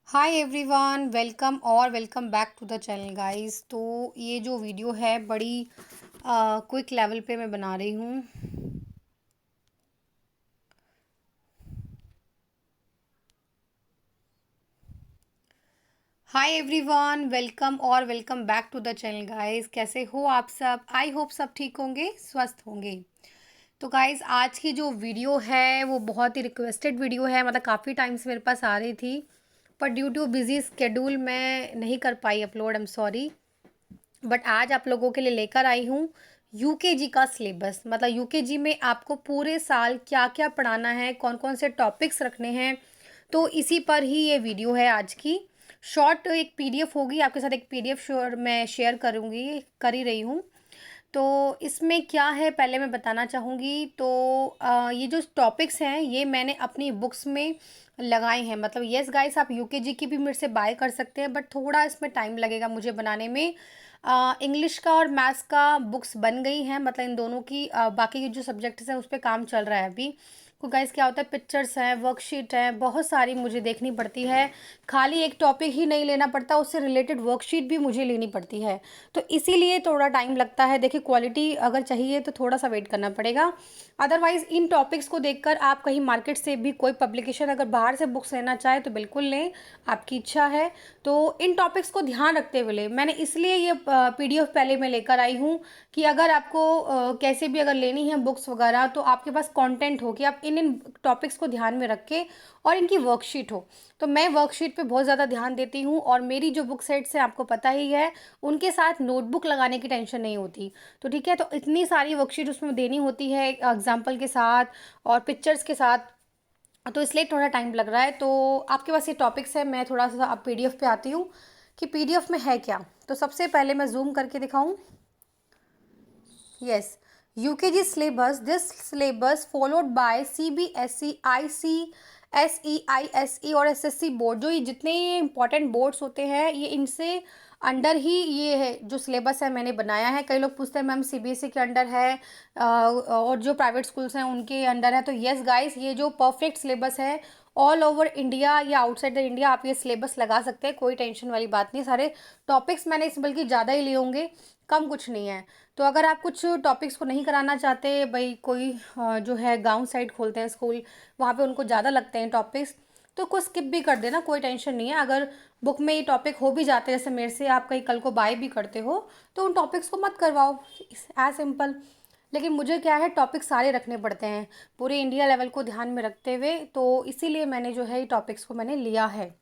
हाय everyone, welcome और welcome back to the channel guys. तो ये जो वीडियो है बड़ी क्विक लेवल पे मैं बना रही हूँ। हाय एवरीवन, वेलकम और welcome back to the channel guys. कैसे हो आप सब? आई होप सब ठीक होंगे, स्वस्थ होंगे। तो गाइस, आज की जो वीडियो है वो बहुत ही रिक्वेस्टेड वीडियो है। मतलब काफ़ी टाइम से मेरे पास आ रही थी, पर ड्यू टू बिजी स्केड्यूल मैं नहीं कर पाई upload. I am sorry. But आज आप लोगों के लिए लेकर आई हूँ यूकेजी का सिलेबस। मतलब यूकेजी में आपको पूरे साल क्या क्या पढ़ाना है, कौन कौन से टॉपिक्स रखने हैं। तो इसी पर ही ये वीडियो है आज की। शॉर्ट एक पीडीएफ होगी आपके साथ, एक पीडीएफ श्योर मैं शेयर करूँगी, कर ही रही हूँ। तो इसमें क्या है पहले मैं बताना चाहूँगी। तो ये जो टॉपिक्स हैं ये मैंने अपनी बुक्स में लगाए हैं। मतलब यस गाइस, आप यूकेजी की भी मेरे से बाय कर सकते हैं, बट थोड़ा इसमें टाइम लगेगा मुझे बनाने में। इंग्लिश का और मैथ्स का बुक्स बन गई हैं, मतलब इन दोनों की। बाकी के जो सब्जेक्ट्स हैं उस पर काम चल रहा है अभी। तो गाइस क्या होता है, पिक्चर्स हैं, वर्कशीट हैं, बहुत सारी मुझे देखनी पड़ती है। खाली एक टॉपिक ही नहीं लेना पड़ता, उससे रिलेटेड वर्कशीट भी मुझे लेनी पड़ती है। तो इसीलिए थोड़ा टाइम लगता है। देखिए, क्वालिटी अगर चाहिए तो थोड़ा सा वेट करना पड़ेगा। अदरवाइज़ इन टॉपिक्स को देखकर आप कहीं मार्केट से भी कोई पब्लिकेशन अगर बाहर से बुक्स लेना चाहे तो बिल्कुल लें, आपकी इच्छा है। तो इन टॉपिक्स को ध्यान रखते हुए लें। मैंने इसलिए ये पीडीएफ पहले मैं लेकर आई हूँ कि अगर आपको कैसे भी अगर लेनी है बुक्स वगैरह, तो आपके पास कंटेंट हो कि आप इन इन टॉपिक्स को ध्यान में रख के, और इनकी वर्कशीट हो। तो मैं वर्कशीट पे बहुत ज़्यादा ध्यान देती हूँ, और मेरी जो बुक सेट्स हैं आपको पता ही है, उनके साथ नोटबुक लगाने की टेंशन नहीं होती। तो ठीक है, तो इतनी सारी वर्कशीट उसमें देनी होती है एग्जाम्पल के साथ और पिक्चर्स के साथ। तो इसलिए थोड़ा टाइम लग रहा है। तो आपके पास ये टॉपिक्स है, मैं थोड़ा सा अब पीडीएफ पे आती हूँ कि पीडीएफ में है क्या। तो सबसे पहले मैं जूम करके दिखाऊं। Yes, UKG syllabus, this syllabus followed by CBSE, ICSE और एसएससी बोर्ड। जो ये जितने इंपॉर्टेंट बोर्ड्स होते हैं ये इनसे अंडर ही ये है जो सिलेबस है मैंने बनाया है। कई लोग पूछते हैं मैम सीबीएसई के अंडर है और जो प्राइवेट स्कूल्स हैं उनके अंडर है। तो यस गाइस, ये जो परफेक्ट सिलेबस है, ऑल ओवर इंडिया या आउटसाइड द इंडिया आप ये सिलेबस लगा सकते हैं, कोई टेंशन वाली बात नहीं। सारे टॉपिक्स मैंने इस बल्कि ज़्यादा ही लिए होंगे, कम कुछ नहीं है। तो अगर आप कुछ टॉपिक्स को नहीं कराना चाहते, भाई कोई जो है गांव साइड खोलते हैं स्कूल, वहाँ पे उनको ज़्यादा लगते हैं टॉपिक्स, तो कुछ स्किप भी कर देना, कोई टेंशन नहीं है। अगर बुक में ये टॉपिक हो भी जाते हैं, जैसे मेरे से आप कहीं कल को बाय भी करते हो, तो उन टॉपिक्स को मत करवाओ, एज सिंपल। लेकिन मुझे क्या है, टॉपिक सारे रखने पड़ते हैं पूरे इंडिया लेवल को ध्यान में रखते हुए। तो इसीलिए मैंने जो है ये टॉपिक्स को मैंने लिया है।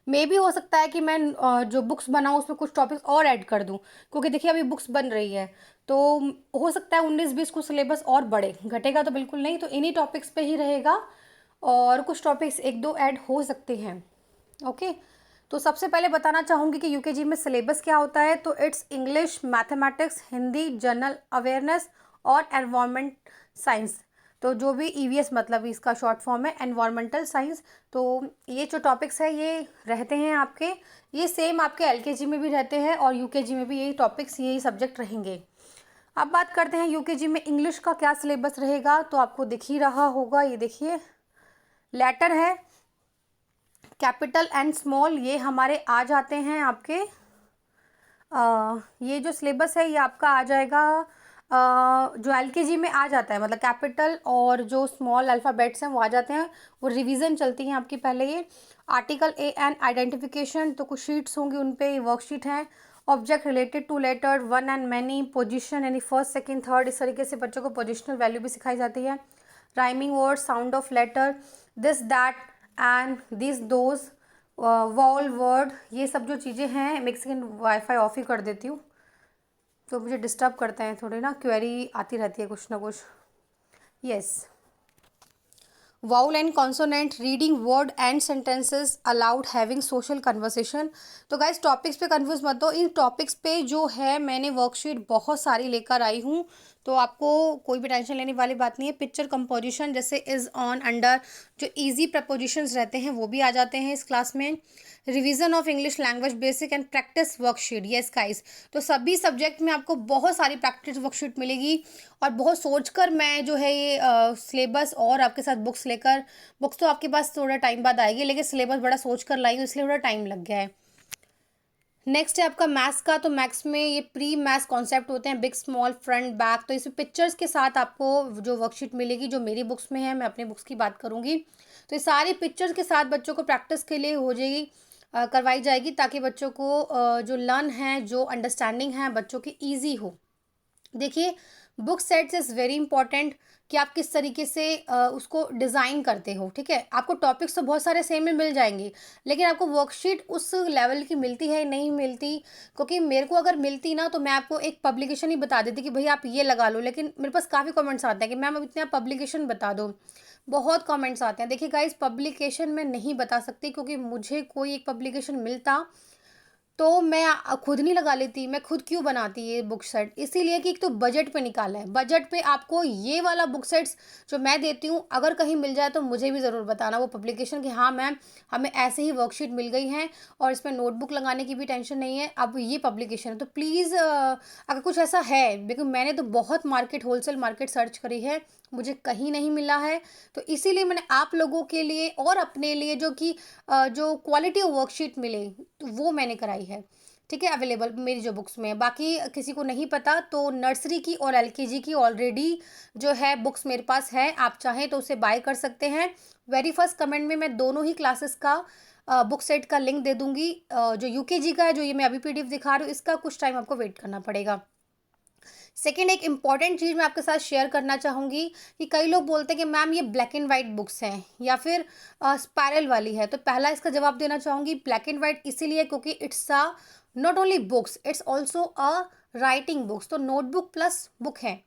मे भी हो सकता है कि मैं जो बुक्स बनाऊँ उसमें कुछ टॉपिक्स और ऐड कर दूँ, क्योंकि देखिए अभी बुक्स बन रही है। तो हो सकता है 19-20 कुछ सिलेबस और बढ़े, घटेगा तो बिल्कुल नहीं। तो इन्हीं टॉपिक्स पे ही रहेगा, और कुछ टॉपिक्स एक दो ऐड हो सकते हैं। ओके। तो सबसे पहले बताना चाहूँगी कि यूकेजी में सिलेबस क्या होता है। तो it's English, mathematics, Hindi, general awareness और एनवायरनमेंट साइंस। तो जो भी ईवीएस मतलब इसका शॉर्ट फॉर्म है, एनवायरमेंटल साइंस। तो ये जो टॉपिक्स है ये रहते हैं आपके, ये सेम आपके एलकेजी में भी रहते हैं और यूकेजी में भी यही टॉपिक्स, यही सब्जेक्ट रहेंगे। अब बात करते हैं यूकेजी में इंग्लिश का क्या सिलेबस रहेगा। तो आपको दिख ही रहा होगा, ये देखिए, लेटर है, कैपिटल एंड स्मॉल, ये हमारे आ जाते हैं आपके। ये जो सिलेबस है ये आपका आ जाएगा, जो एलकेजी में आ जाता है, मतलब कैपिटल और जो स्मॉल अल्फ़ाबेट्स हैं वो आ जाते हैं। वो रिवीजन चलती हैं आपकी पहले। ये आर्टिकल ए एंड आइडेंटिफिकेशन, तो कुछ शीट्स होंगी उन पे वर्कशीट हैं। Object related to letter, one and many, position यानी फर्स्ट सेकंड थर्ड, इस तरीके से बच्चों को पोजिशनल वैल्यू भी सिखाई जाती है। Rhyming word, sound of letter, this that and this those, wall word, ये सब जो चीज़ें हैं। मैं एक सेकेंड वाईफाई ऑफ ही कर देती हूँ, तो मुझे डिस्टर्ब करते हैं थोड़ी ना, क्वेरी आती रहती है कुछ ना कुछ। Yes, vowel and consonant, reading word and sentences allowed, having social conversation. तो गाइस टॉपिक्स पे कंफ्यूज मत हो, इन टॉपिक्स पे जो है मैंने वर्कशीट बहुत सारी लेकर आई हूँ। तो आपको कोई भी टेंशन लेने वाली बात नहीं है। पिक्चर कंपोजिशन जैसे इज़, ऑन, अंडर, जो इजी प्रपोजिशंस रहते हैं वो भी आ जाते हैं इस क्लास में। Revision of English language basic and practice worksheet, yes guys. तो सभी सब्जेक्ट में आपको बहुत सारी प्रैक्टिस वर्कशीट मिलेगी और बहुत सोचकर मैं जो है ये सिलेबस और आपके साथ बुक्स लेकर, बुक्स तो आपके पास थोड़ा टाइम बाद आएगी, लेकिन सिलेबस बड़ा सोच कर लाई हूँ, इसलिए थोड़ा टाइम लग गया है। नेक्स्ट है आपका मैथ्स का। तो मैथ्स में ये प्री मैथ्स कॉन्सेप्ट होते हैं, बिग स्मॉल फ्रंट बैक। तो इसमें पिक्चर्स के साथ आपको जो वर्कशीट मिलेगी, जो मेरी बुक्स में है, मैं अपने बुक्स की बात करूँगी, तो ये सारी पिक्चर्स के साथ बच्चों को प्रैक्टिस के लिए हो जाएगी, करवाई जाएगी, ताकि बच्चों को जो लर्न है, जो अंडरस्टैंडिंग है बच्चों की ईजी हो। देखिए, book sets is very important कि आप किस तरीके से उसको डिज़ाइन करते हो, ठीक है। आपको टॉपिक्स तो बहुत सारे सेम में मिल जाएंगे, लेकिन आपको वर्कशीट उस लेवल की मिलती है नहीं मिलती, क्योंकि मेरे को अगर मिलती ना तो मैं आपको एक पब्लिकेशन ही बता देती कि भैया आप ये लगा लो, लेकिन मेरे पास काफ़ी कमेंट्स आते हैं कि मैम अब इतने आप पब्लिकेशन बता दो। बहुत कमेंट्स आते हैं। देखिए गाइस, पब्लिकेशन मैं नहीं बता सकती, क्योंकि मुझे कोई एक पब्लिकेशन मिलता तो मैं खुद नहीं लगा लेती, मैं खुद क्यों बनाती ये बुक सेट, इसीलिए कि एक तो बजट पे निकाला है। बजट पे आपको ये वाला बुक सेट्स जो मैं देती हूँ, अगर कहीं मिल जाए तो मुझे भी ज़रूर बताना वो पब्लिकेशन कि हाँ मैम, हमें ऐसे ही वर्कशीट मिल गई हैं और इसमें नोटबुक लगाने की भी टेंशन नहीं है, अब ये पब्लिकेशन है। तो प्लीज़ अगर कुछ ऐसा है, लेकिन मैंने तो बहुत मार्केट, होलसेल मार्केट सर्च करी है, मुझे कहीं नहीं मिला है। तो इसीलिए मैंने आप लोगों के लिए और अपने लिए जो कि जो क्वालिटी वर्कशीट मिले, तो वो मैंने कराई है, ठीक है, अवेलेबल मेरी जो बुक्स में है। बाकी किसी को नहीं पता तो नर्सरी की और एलकेजी की ऑलरेडी जो है बुक्स मेरे पास है, आप चाहें तो उसे बाय कर सकते हैं। वेरी फर्स्ट कमेंट में मैं दोनों ही क्लासेस का बुक सेट का लिंक दे दूंगी। जो यूकेजी का है, जो ये मैं अभी पीडीएफ दिखा रही हूँ, इसका कुछ टाइम आपको वेट करना पड़ेगा। सेकेंड, एक इम्पॉर्टेंट चीज़ मैं आपके साथ शेयर करना चाहूँगी कि कई लोग बोलते हैं कि मैम ये ब्लैक एंड वाइट बुक्स हैं या फिर स्पायरल वाली है। तो पहला इसका जवाब देना चाहूँगी, ब्लैक एंड वाइट इसीलिए क्योंकि it's a not only books, it's also a writing books. तो नोटबुक प्लस बुक है।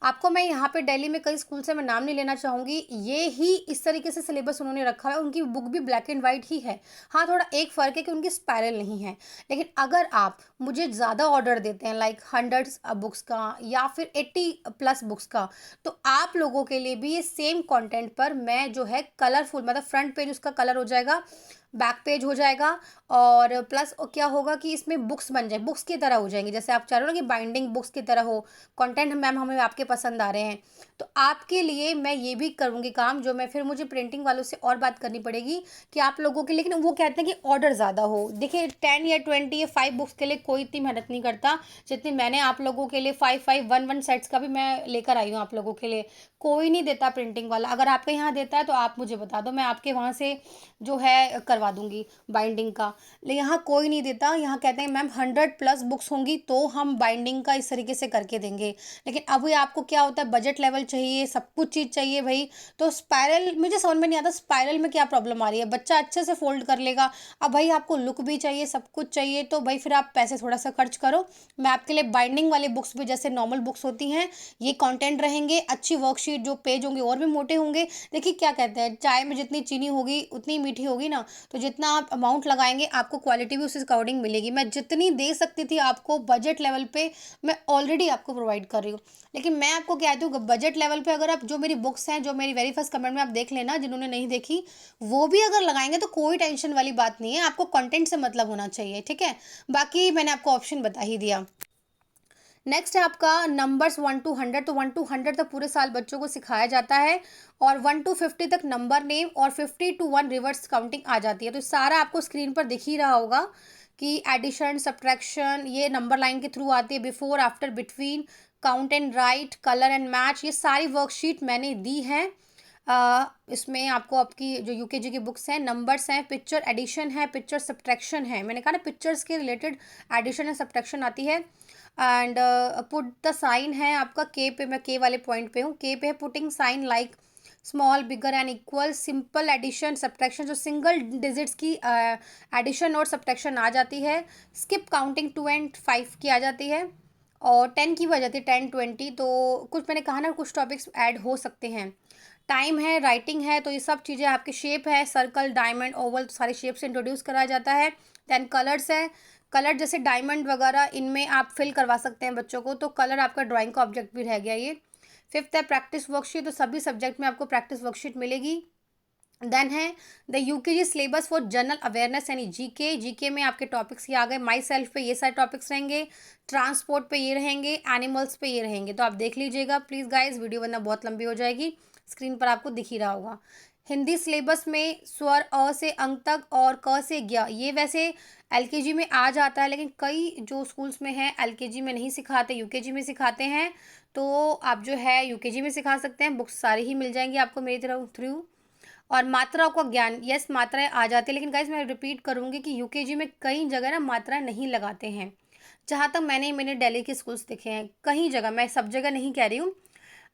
आपको मैं यहाँ पे दिल्ली में कई स्कूल से मैं नाम नहीं लेना चाहूँगी, ये ही इस तरीके से सिलेबस उन्होंने रखा है, उनकी बुक भी ब्लैक एंड वाइट ही है। हाँ, थोड़ा एक फ़र्क है कि उनकी स्पायरल नहीं है। लेकिन अगर आप मुझे ज़्यादा ऑर्डर देते हैं, लाइक हंड्रेड्स बुक्स का या फिर 80 प्लस बुक्स का, तो आप लोगों के लिए भी ये सेम कंटेंट पर मैं जो है कलरफुल, मतलब फ्रंट पेज उसका कलर हो जाएगा, बैक पेज हो जाएगा, और प्लस क्या होगा कि इसमें बुक्स बन जाए, बुक्स की तरह हो जाएंगी। जैसे आप चाह रहे हो ना कि बाइंडिंग बुक्स की तरह हो, कंटेंट मैम हमें आपके पसंद आ रहे हैं, तो आपके लिए मैं ये भी करूँगी काम, जो मैं फिर मुझे प्रिंटिंग वालों से और बात करनी पड़ेगी कि आप लोगों के, लेकिन वो कहते हैं कि ऑर्डर ज़्यादा हो। देखिए 10 या 20 या 5 बुक्स के लिए कोई इतनी मेहनत नहीं करता जितनी मैंने आप लोगों के लिए 5 सेट्स का भी मैं लेकर आई हूँ आप लोगों के लिए। कोई नहीं देता प्रिंटिंग वाला, अगर आपके यहाँ देता है तो आप मुझे बता दो, मैं आपके वहाँ से जो है करवा दूंगी बाइंडिंग का। लेकिन यहाँ कोई नहीं देता, यहाँ कहते हैं मैम 100 प्लस बुक्स होंगी तो हम बाइंडिंग का इस तरीके से करके देंगे। लेकिन अभी आपको क्या होता है, बजट लेवल चाहिए, सब कुछ चीज़ चाहिए भाई। तो स्पायरल मुझे समझ में नहीं आता, स्पायरल में क्या प्रॉब्लम आ रही है, बच्चा अच्छे से फोल्ड कर लेगा। अब भाई आपको लुक भी चाहिए, सब कुछ चाहिए, तो भाई फिर आप पैसे थोड़ा सा खर्च करो। मैं आपके लिए बाइंडिंग वाली बुक्स भी, जैसे नॉर्मल बुक्स होती हैं, ये कंटेंट रहेंगे, अच्छी वर्कशीट, जो पेज होंगे और भी मोटे होंगे। देखिए क्या कहते हैं, चाय में जितनी चीनी होगी उतनी मीठी होगी ना, तो जितना आप अमाउंट लगाएंगे आपको क्वालिटी भी उस अकॉर्डिंग मिलेगी। मैं जितनी दे सकती थी आपको बजट लेवल पे, मैं ऑलरेडी आपको प्रोवाइड कर रही हूँ। लेकिन मैं आपको कहती हूँ बजट लेवल पे अगर आप जो मेरी बुक्स हैं, जो मेरी वेरी फर्स्ट कमेंट में आप देख लेना, जिन्होंने नहीं देखी वो भी अगर लगाएंगे तो कोई टेंशन वाली बात नहीं है, आपको कंटेंट से मतलब होना चाहिए, ठीक है। बाकी मैंने आपको ऑप्शन बता ही दिया। नेक्स्ट है आपका नंबर्स 1 to 100। तो 1 to 100 तक पूरे साल बच्चों को सिखाया जाता है, और 1 to 50 तक नंबर नेम, और 50 to 1 रिवर्स काउंटिंग आ जाती है। तो सारा आपको स्क्रीन पर दिख ही रहा होगा कि एडिशन, सब्ट्रैक्शन ये नंबर लाइन के थ्रू आती है, before, after, between, count and right, colour and match, ये सारी वर्कशीट मैंने दी है। इसमें आपको आपकी जो यूकेजी की बुक्स हैं, नंबर्स हैं, पिक्चर एडिशन है, पिक्चर सब्ट्रैक्शन है, मैंने कहा ना पिक्चर्स के रिलेटेड एडिशन एंड सब्ट्रैक्शन आती है। एंड पुट द साइन है आपका के पे, मैं के वाले पॉइंट पे हूँ, के पे है putting sign like small, bigger and equal, simple addition, subtraction, जो सिंगल डिजिट्स की एडिशन और सब्ट्रैक्शन आ जाती है। स्किप काउंटिंग 2 and 5 की आ जाती है, और 10 की भी आ जाती है, 10 20। तो कुछ मैंने कहा ना कुछ टॉपिक्स ऐड हो सकते हैं। टाइम है, राइटिंग है, तो ये सब चीज़ें आपके, शेप है सर्कल, डायमंड, ओवल, तो सारे शेप से इंट्रोड्यूस कराया जाता है। देन कलर्स है, कलर जैसे डायमंड वगैरह इनमें आप फिल करवा सकते हैं बच्चों को, तो कलर आपका ड्राइंग का ऑब्जेक्ट भी रह गया ये। फिफ्थ है प्रैक्टिस वर्कशीट, तो सभी सब्जेक्ट में आपको प्रैक्टिस वर्कशीट मिलेगी। देन है the UKG syllabus for general awareness यानी जीके। जीके में आपके टॉपिक्स ये आ गए, माई सेल्फ पे ये सारे टॉपिक्स रहेंगे, ट्रांसपोर्ट पे ये रहेंगे, एनिमल्स पे ये रहेंगे। तो आप देख लीजिएगा प्लीज़ गाइज, वीडियो वरना बहुत लंबी हो जाएगी, स्क्रीन पर आपको दिख ही रहा होगा। हिंदी सिलेबस में स्वर अ से अंक तक और क से ज्ञ, ये वैसे एलकेजी में आ जाता है, लेकिन कई जो स्कूल्स में है एलकेजी में नहीं सिखाते, यूकेजी में सिखाते हैं। तो आप जो है यूकेजी में सिखा सकते हैं, बुक्स सारी ही मिल जाएंगी आपको मेरी तरफ थ्रू। और मात्राओं का ज्ञान, यस मात्राएं आ जाती है, लेकिन गाइज मैं रिपीट करूँगी कि यूकेजी में कई जगह ना मात्राएं नहीं लगाते हैं। जहाँ तक मैंने दिल्ली के स्कूल्स देखे हैं, कहीं जगह, मैं सब जगह नहीं कह रही हूँ,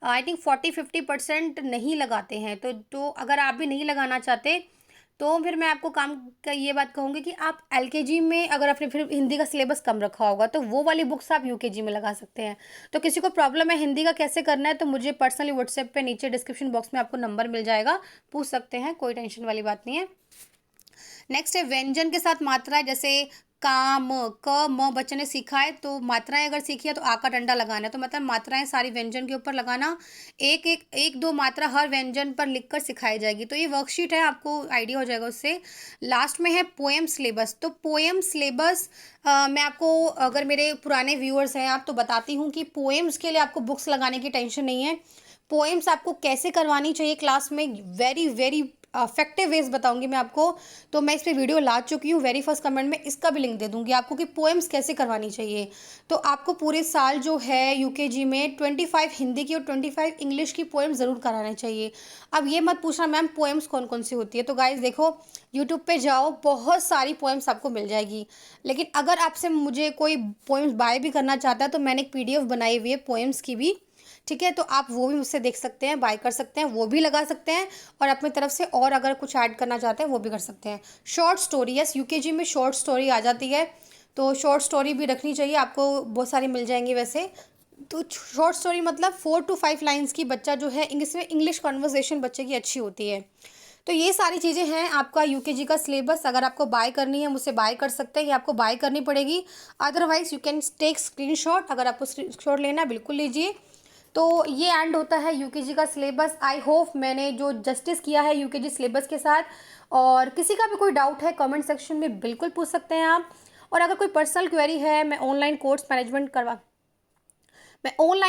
आई थिंक 40-50% नहीं लगाते हैं। तो अगर आप भी नहीं लगाना चाहते तो फिर मैं आपको काम का ये बात कहूँगी कि आप एलकेजी में अगर आपने फिर हिंदी का सिलेबस कम रखा होगा तो वो वाली बुक्स आप यूकेजी में लगा सकते हैं। तो किसी को प्रॉब्लम है हिंदी का कैसे करना है तो मुझे पर्सनली व्हाट्सएप पे नीचे डिस्क्रिप्शन बॉक्स में आपको नंबर मिल जाएगा, पूछ सकते हैं, कोई टेंशन वाली बात नहीं है। नेक्स्ट है व्यंजन के साथ मात्राएं, जैसे काम क म बच्चे ने सीखा है तो मात्राएं अगर सीखी है तो आ का डंडा लगाना है, तो मतलब मात्राएं सारी व्यंजन के ऊपर लगाना, एक दो मात्रा हर व्यंजन पर लिखकर सिखाई जाएगी। तो ये वर्कशीट है, आपको आइडिया हो जाएगा उससे। लास्ट में है पोएम सिलेबस। तो पोएम सिलेबस मैं आपको, अगर मेरे पुराने व्यूअर्स हैं आप, तो बताती हूँ कि पोएम्स के लिए आपको बुक्स लगाने की टेंशन नहीं है। पोएम्स आपको कैसे करवानी चाहिए क्लास में, वेरी वेरी इफेक्टिव वेज बताऊंगी मैं आपको। तो मैं इस पर वीडियो ला चुकी हूँ, वेरी फर्स्ट कमेंट में इसका भी लिंक दे दूंगी आपको कि पोएम्स कैसे करवानी चाहिए। तो आपको पूरे साल जो है यूकेजी में 25 हिंदी की और 25 इंग्लिश की पोएम्स ज़रूर कराने चाहिए। अब ये मत पूछना मैम पोएम्स कौन कौन सी होती है, तो गाइज देखो यूट्यूब पे जाओ, बहुत सारी पोएम्स आपको मिल जाएगी। लेकिन अगर आपसे मुझे कोई पोएम्स बाय भी करना चाहता है तो मैंने एक PDF बनाई हुई है पोएम्स की भी, ठीक है, तो आप वो भी मुझसे देख सकते हैं, बाय कर सकते हैं, वो भी लगा सकते हैं, और अपनी तरफ से और अगर कुछ ऐड करना चाहते हैं वो भी कर सकते हैं। शॉर्ट स्टोरी, यस यूकेजी में शॉर्ट स्टोरी आ जाती है, तो शॉर्ट स्टोरी भी रखनी चाहिए, आपको बहुत सारी मिल जाएंगी वैसे। तो शॉर्ट स्टोरी मतलब 4 to 5 लाइन्स की, बच्चा जो है इसमें इंग्लिश कॉन्वर्जेशन बच्चे की अच्छी होती है। तो ये सारी चीज़ें हैं आपका यूकेजी का सिलेबस। अगर आपको बाय करनी है मुझसे बाय कर सकते हैं, ये आपको बाय करनी पड़ेगी, otherwise you can take screenshot. अगर आपको स्क्रीनशॉट लेना है बिल्कुल लीजिए। तो ये एंड होता है यूकेजी का सिलेबस। आई होप मैंने जो जस्टिस किया है यूकेजी सिलेबस के साथ। और किसी का भी कोई डाउट है कमेंट सेक्शन में बिल्कुल पूछ सकते हैं आप। और अगर कोई पर्सनल क्वेरी है, मैं online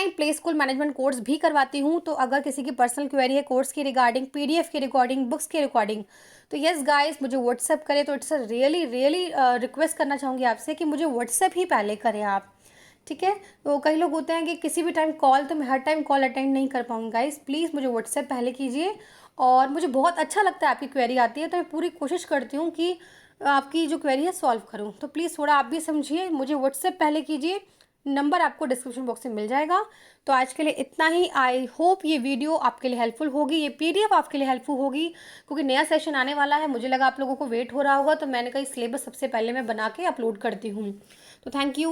play school management course भी करवाती हूँ। तो अगर किसी की पर्सनल क्वेरी है कोर्स की रिगार्डिंग, PDF की रिकॉर्डिंग, बुक्स की रिकॉर्डिंग, तो यस गाइस मुझे व्हाट्सएप करें। तो इट्स रियली रियली रिक्वेस्ट करना चाहूँगी आपसे कि मुझे व्हाट्सएप ही पहले करें आप, ठीक है। तो कई लोग होते हैं कि किसी भी टाइम कॉल, तो मैं हर टाइम कॉल अटेंड नहीं कर पाऊँगी गाइस, प्लीज़ मुझे व्हाट्सएप पहले कीजिए। और मुझे बहुत अच्छा लगता है आपकी क्वेरी आती है, तो मैं पूरी कोशिश करती हूँ कि आपकी जो क्वेरी है सॉल्व करूँ। तो प्लीज़ थोड़ा आप भी समझिए, मुझे व्हाट्सएप पहले कीजिए, नंबर आपको डिस्क्रिप्शन बॉक्स में मिल जाएगा। तो आज के लिए इतना ही। आई होप ये वीडियो आपके लिए हेल्पफुल होगी, ये PDF आपके लिए हेल्पफुल होगी, क्योंकि नया सेशन आने वाला है, मुझे लगा आप लोगों को वेट हो रहा होगा, तो मैंने कहा सिलेबस सबसे पहले मैं बना के अपलोड करती हूँ। तो थैंक यू।